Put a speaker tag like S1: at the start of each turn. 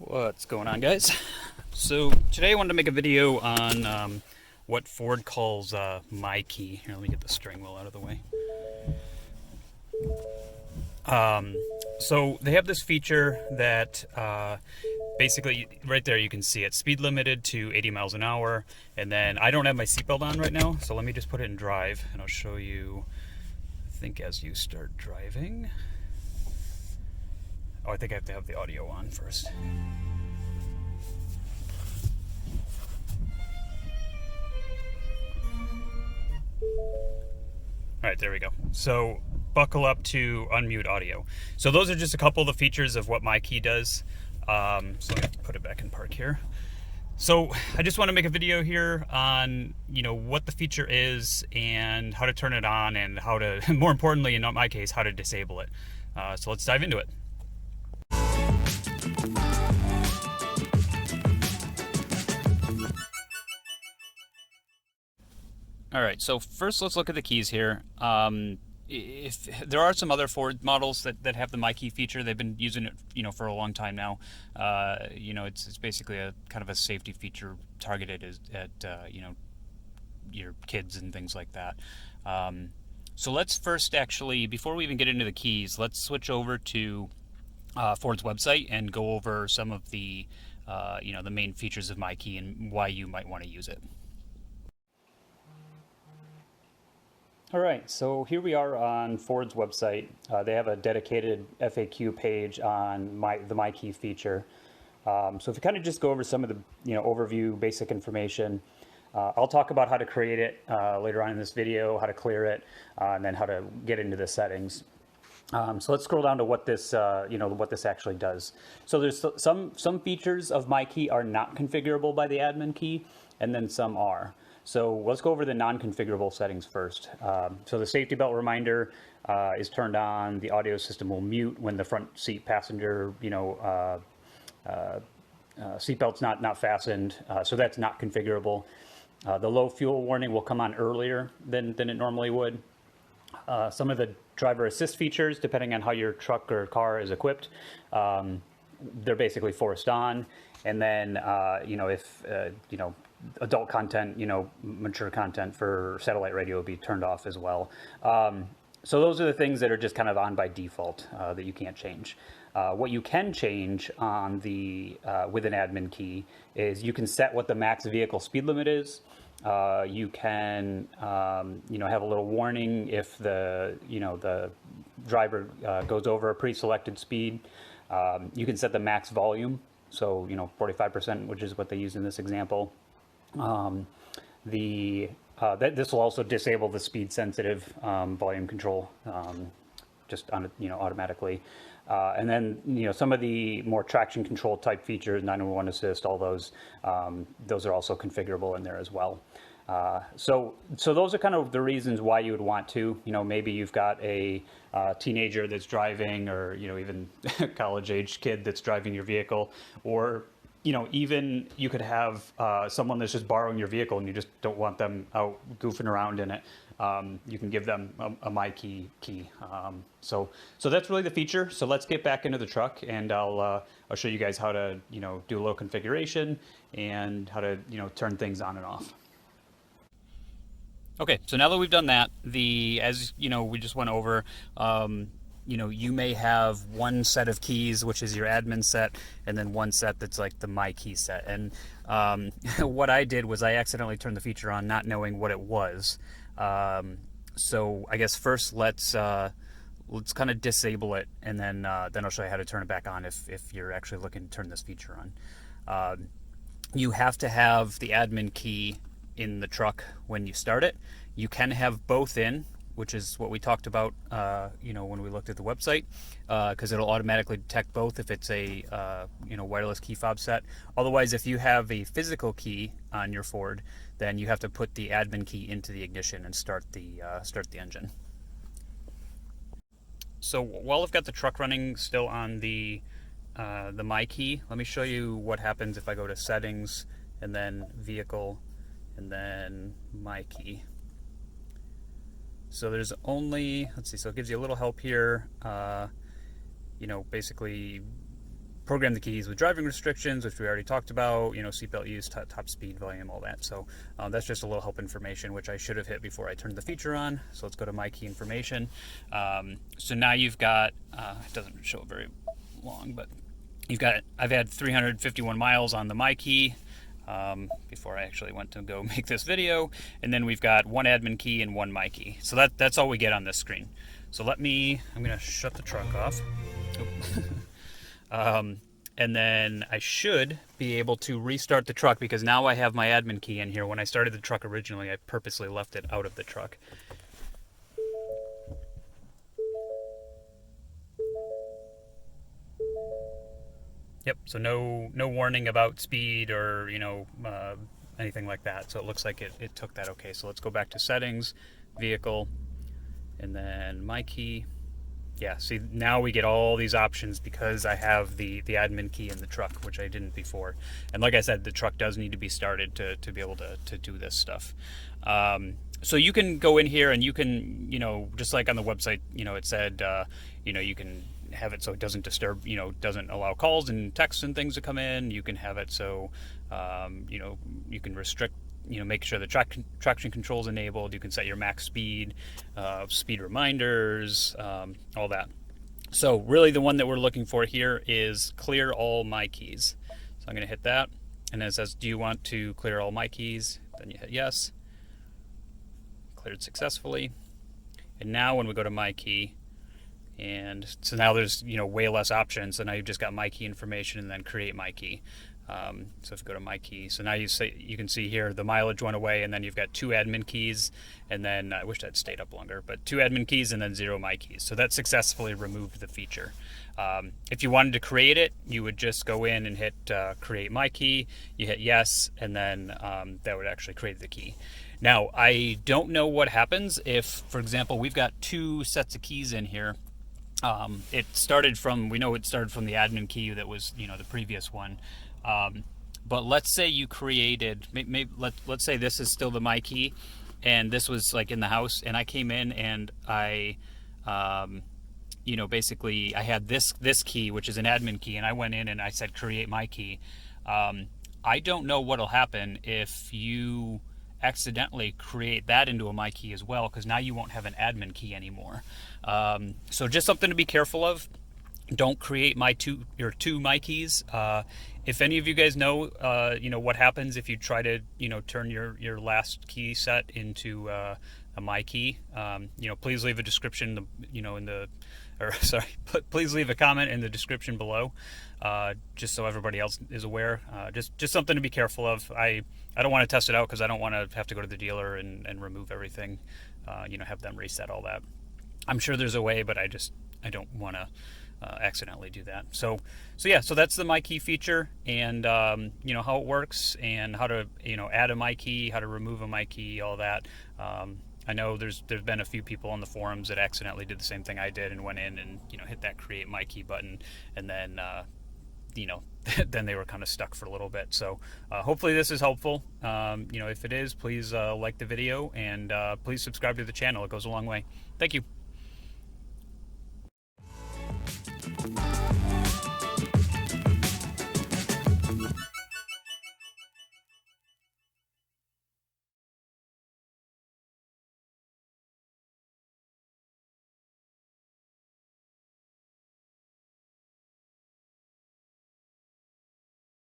S1: What's going on, guys? So today I wanted to make a video on what Ford calls MyKey. Here, let me get the steering wheel out of the way. So they have this feature that basically, right there you can see it, speed limited to 80 miles an hour. And then I don't have my seatbelt on right now, so let me just put it in drive and I'll show you, I think as you start driving. Oh, I think I have to have the audio on first. All right, there we go. So buckle up to unmute audio. So those are just a couple of the features of what MyKey does. So let me put it back in park here. So I just want to make a video here on, what the feature is and how to turn it on and how to, more importantly, in my case, how to disable it. So let's dive into it. All right, so first let's look at the keys here. If there are some other Ford models that have the MyKey feature, they've been using it, for a long time now. It's basically a kind of a safety feature targeted at your kids and things like that. So let's first actually, before we even get into the keys, let's switch over to Ford's website and go over some of the the main features of MyKey and why you might want to use it. All right, so here we are on Ford's website. They have a dedicated FAQ page on the MyKey feature. So if you kind of just go over some of the overview, basic information, I'll talk about how to create it later on in this video, how to clear it, and then how to get into the settings. So let's scroll down to what this what this actually does. So there's some features of MyKey are not configurable by the admin key, and then some are. So let's go over the non-configurable settings first. So the safety belt reminder is turned on. The audio system will mute when the front seat passenger, seatbelt's not fastened. So that's not configurable. The low fuel warning will come on earlier than it normally would. Some of the driver assist features, depending on how your truck or car is equipped, they're basically forced on. And then, if adult content, mature content for satellite radio will be turned off as well. So those are the things that are just kind of on by default that you can't change. What you can change on the with an admin key is you can set what the max vehicle speed limit is. You can have a little warning if the the driver goes over a pre-selected speed. You can set the max volume, so 45%, which is what they use in this example. This will also disable the speed sensitive volume control just on automatically. And then some of the more traction control type features, 911 assist, all those are also configurable in there as well. So those are kind of the reasons why you would want to. Maybe you've got a teenager that's driving, or even a college-age kid that's driving your vehicle, or even you could have someone that's just borrowing your vehicle and you just don't want them out goofing around in it. You can give them a MyKey key. So that's really the feature. So let's get back into the truck, and I'll show you guys how to do a little configuration and how to turn things on and off. Okay, so now that we've done that, as we just went over, you may have one set of keys, which is your admin set, and then one set that's like the MyKey set. And what I did was I accidentally turned the feature on, not knowing what it was. So I guess first let's kind of disable it, and then I'll show you how to turn it back on if you're actually looking to turn this feature on. You have to have the admin key in the truck when you start it. You can have both in, which is what we talked about, when we looked at the website, because it'll automatically detect both if it's a, wireless key fob set. Otherwise, if you have a physical key on your Ford, then you have to put the admin key into the ignition and start the engine. So while I've got the truck running still on the MyKey, let me show you what happens if I go to settings and then vehicle and then MyKey. So there's only, let's see, so it gives you a little help here. Basically program the keys with driving restrictions, which we already talked about, seatbelt use, top speed, volume, all that. So that's just a little help information, which I should have hit before I turned the feature on. So let's go to MyKey information. So now you've got, it doesn't show very long, but I've had 351 miles on the MyKey before I actually went to go make this video. And then we've got one admin key and one MyKey. So that's all we get on this screen. So I'm going to shut the truck off. And then I should be able to restart the truck because now I have my admin key in here. When I started the truck originally, I purposely left it out of the truck. Yep, so no warning about speed or, anything like that. So it looks like it took that okay. So let's go back to settings, vehicle, and then MyKey. Yeah, see, now we get all these options because I have the admin key in the truck, which I didn't before. And like I said, the truck does need to be started to be able to do this stuff. So you can go in here and you can, just like on the website, it said, you can have it so it doesn't disturb, doesn't allow calls and texts and things to come in. You can have it so, you can restrict, make sure the traction control is enabled. You can set your max speed, speed reminders, all that. So really the one that we're looking for here is clear all MyKeys. So I'm going to hit that, and it says, do you want to clear all MyKeys? Then you hit yes. Cleared successfully. And now when we go to MyKey, and so now there's way less options. So now you've just got MyKey information and then create MyKey. So if you go to MyKey, so now you can see here the mileage went away, and then you've got 2 admin keys, and then I wish I'd stayed up longer, but 2 admin keys and then 0 MyKeys. So that successfully removed the feature. If you wanted to create it, you would just go in and hit create MyKey. You hit yes, and then that would actually create the key. Now I don't know what happens if, for example, we've got 2 sets of keys in here. We know it started from the admin key that was, the previous one. But let's say you created, let's say this is still the MyKey, and this was like in the house, and I came in and I, basically I had this key, which is an admin key, and I went in and I said create MyKey. I don't know what'll happen if you accidentally create that into a MyKey as well, because now you won't have an admin key anymore. So just something to be careful of. Don't create your two MyKeys. If any of you guys know, what happens if you try to, turn your last key set into a MyKey, please leave a description, please leave a comment in the description below, just so everybody else is aware. Just something to be careful of. I don't want to test it out because I don't want to have to go to the dealer and remove everything, have them reset all that. I'm sure there's a way, but I don't want to accidentally do that. So that's the MyKey feature, and how it works, and how to add a MyKey, how to remove a MyKey, all that. I know there's been a few people on the forums that accidentally did the same thing I did and went in and hit that create MyKey button, and then then they were kind of stuck for a little bit. So hopefully this is helpful. If it is, please like the video, and please subscribe to the channel. It goes a long way. Thank you.